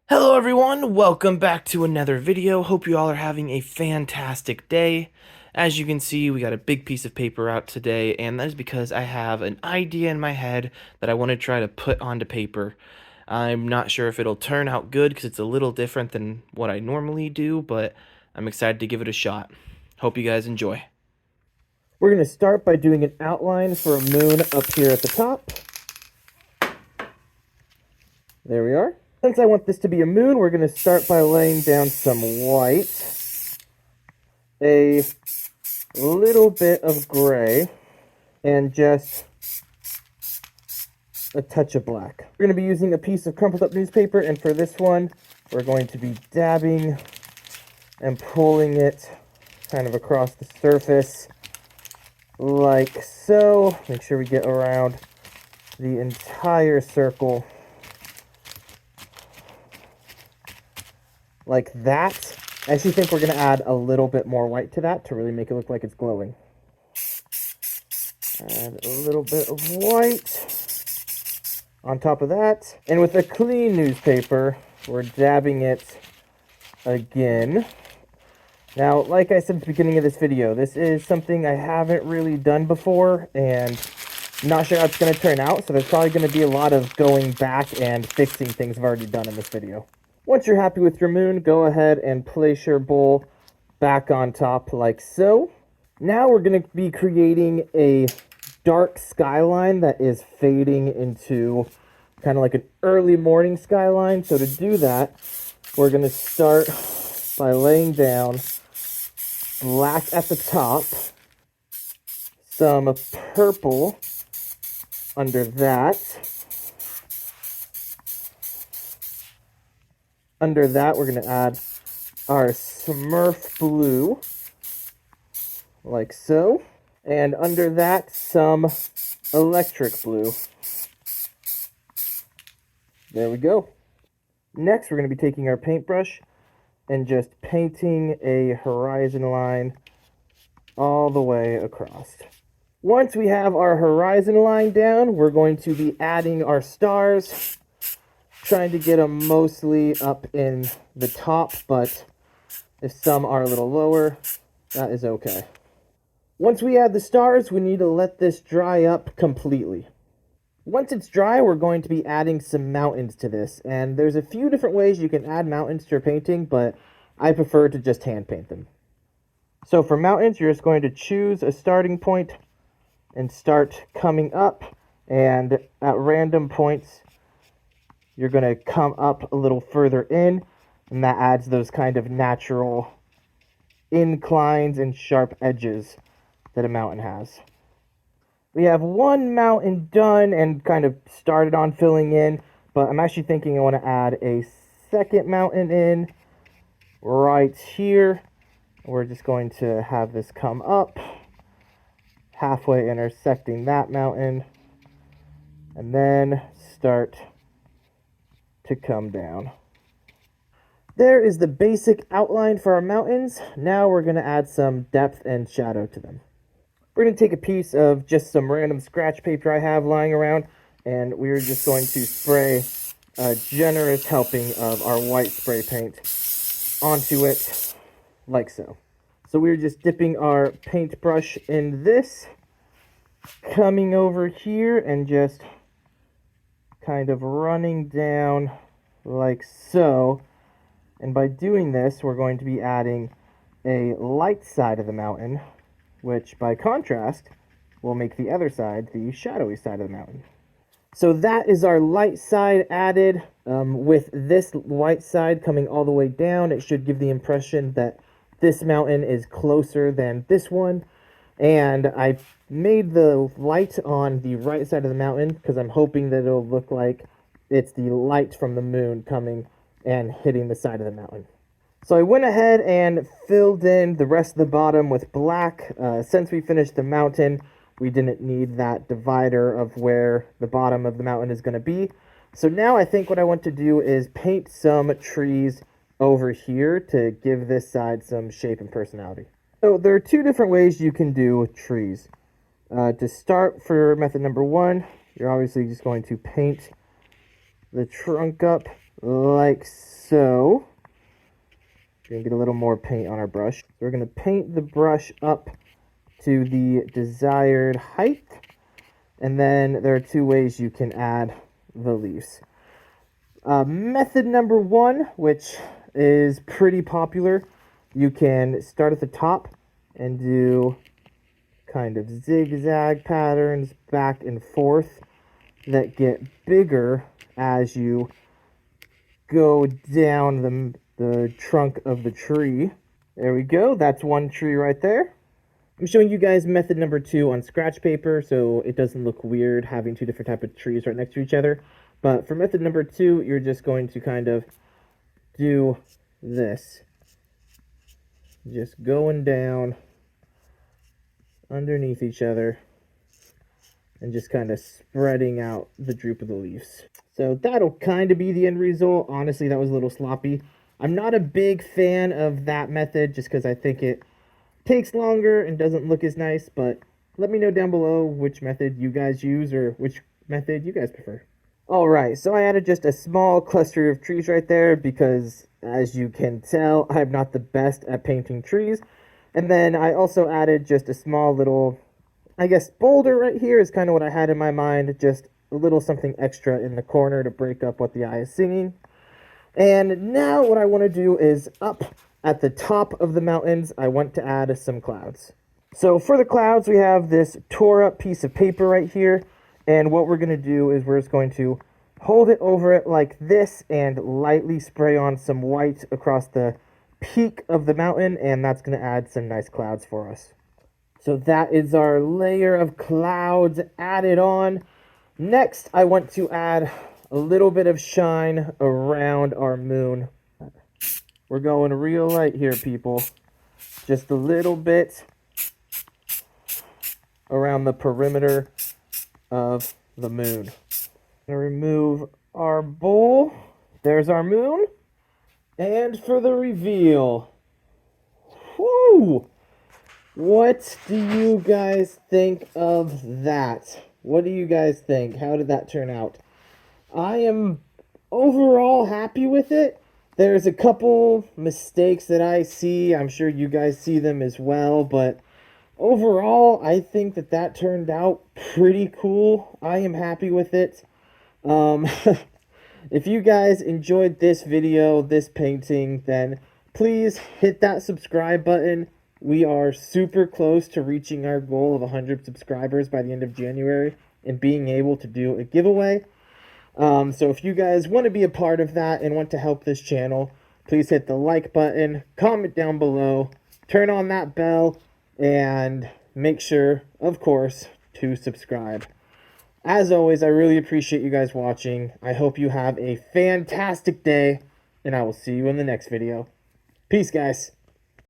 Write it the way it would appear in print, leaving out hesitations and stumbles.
Hello everyone, welcome back to another video. Hope you all are having a fantastic day. As you can see, we got a big piece of paper out today, and that is because I have an idea in my head that I want to try to put onto paper. I'm not sure if it'll turn out good because it's a little different than what I normally do, but I'm excited to give it a shot. Hope you guys enjoy. We're going to start by doing an outline for a moon up here at the top. There we are. Since I want this to be a moon, we're going to start by laying down some white, a little bit of gray, and just a touch of black. We're going to be using a piece of crumpled up newspaper, and for this one, we're going to be dabbing and pulling it kind of across the surface like so. Make sure we get around the entire circle like that. I actually think we're going to add a little bit more white to that to really make it look like it's glowing. Add a little bit of white on top of that. And with a clean newspaper, we're dabbing it again. Now, like I said at the beginning of this video, this is something I haven't really done before, and I'm not sure how it's going to turn out, so there's probably going to be a lot of going back and fixing things I've already done in this video. Once you're happy with your moon, go ahead and place your bowl back on top like so. Now we're going to be creating a dark skyline that is fading into kind of like an early morning skyline. So to do that, we're going to start by laying down black at the top, some purple under that. Under that, we're going to add our Smurf blue, like so. And under that, some electric blue. There we go. Next, we're going to be taking our paintbrush and just painting a horizon line all the way across. Once we have our horizon line down, we're going to be adding our stars, trying to get them mostly up in the top, but if some are a little lower, that is okay. Once we add the stars, we need to let this dry up completely. Once it's dry, we're going to be adding some mountains to this, and there's a few different ways you can add mountains to your painting, but I prefer to just hand paint them. So for mountains, you're just going to choose a starting point and start coming up, and at random points, you're going to come up a little further in, and that adds those kind of natural inclines and sharp edges that a mountain has. We have one mountain done and kind of started on filling in, but I'm actually thinking I want to add a second mountain in right here. We're just going to have this come up, halfway intersecting that mountain, and then start to come down. There is the basic outline for our mountains. Now we're going to add some depth and shadow to them. We're going to take a piece of just some random scratch paper I have lying around, and we're just going to spray a generous helping of our white spray paint onto it, like so. So we're just dipping our paintbrush in this, coming over here, and just kind of running down like so. And by doing this, we're going to be adding a light side of the mountain, which by contrast will make the other side the shadowy side of the mountain. So that is our light side added. With this white side coming all the way down, it should give the impression that this mountain is closer than this one. And I made the light on the right side of the mountain because I'm hoping that it'll look like it's the light from the moon coming and hitting the side of the mountain. So I went ahead and filled in the rest of the bottom with black. Since we finished the mountain, we didn't need that divider of where the bottom of the mountain is going to be. So now I think what I want to do is paint some trees over here to give this side some shape and personality. So there are two different ways you can do trees. To start, for method number one, you're obviously just going to paint the trunk up like So we're going to get a little more paint on our brush. So we're going to paint the brush up to the desired height. And then there are two ways you can add the leaves. Method number one, which is pretty popular, you can start at the top and do kind of zigzag patterns back and forth that get bigger as you go down the trunk of the tree. There we go. That's one tree right there. I'm showing you guys method number two on scratch paper, so it doesn't look weird having two different types of trees right next to each other. But for method number two, you're just going to kind of do this. Just going down underneath each other and just kind of spreading out the droop of the leaves. So that'll kind of be the end result. Honestly, that was a little sloppy. I'm not a big fan of that method just because I think it takes longer and doesn't look as nice, but let me know down below which method you guys use or which method you guys prefer. Alright, so I added just a small cluster of trees right there because, as you can tell, I'm not the best at painting trees. And then I also added just a small little, I guess, boulder right here is kind of what I had in my mind. Just a little something extra in the corner to break up what the eye is singing. And now what I want to do is up at the top of the mountains, I want to add some clouds. So for the clouds, we have this tore up piece of paper right here. And what we're going to do is we're just going to hold it over it like this and lightly spray on some white across the peak of the mountain. And that's going to add some nice clouds for us. So that is our layer of clouds added on. Next, I want to add a little bit of shine around our moon. We're going real light here, people. Just a little bit around the perimeter of the moon. Gonna remove our bowl. There's our moon. And for the reveal. Whoo! What do you guys think of that? What do you guys think? How did that turn out? I am overall happy with it. There's a couple mistakes that I see. I'm sure you guys see them as well, but overall, I think that turned out pretty cool. I am happy with it. If you guys enjoyed this video, this painting, then please hit that subscribe button. We are super close to reaching our goal of 100 subscribers by the end of January and being able to do a giveaway. So if you guys want to be a part of that and want to help this channel, please hit the like button, comment down below, turn on that bell, and make sure, of course, to subscribe. As always, I really appreciate you guys watching. I hope you have a fantastic day, and I will see you in the next video. Peace, guys.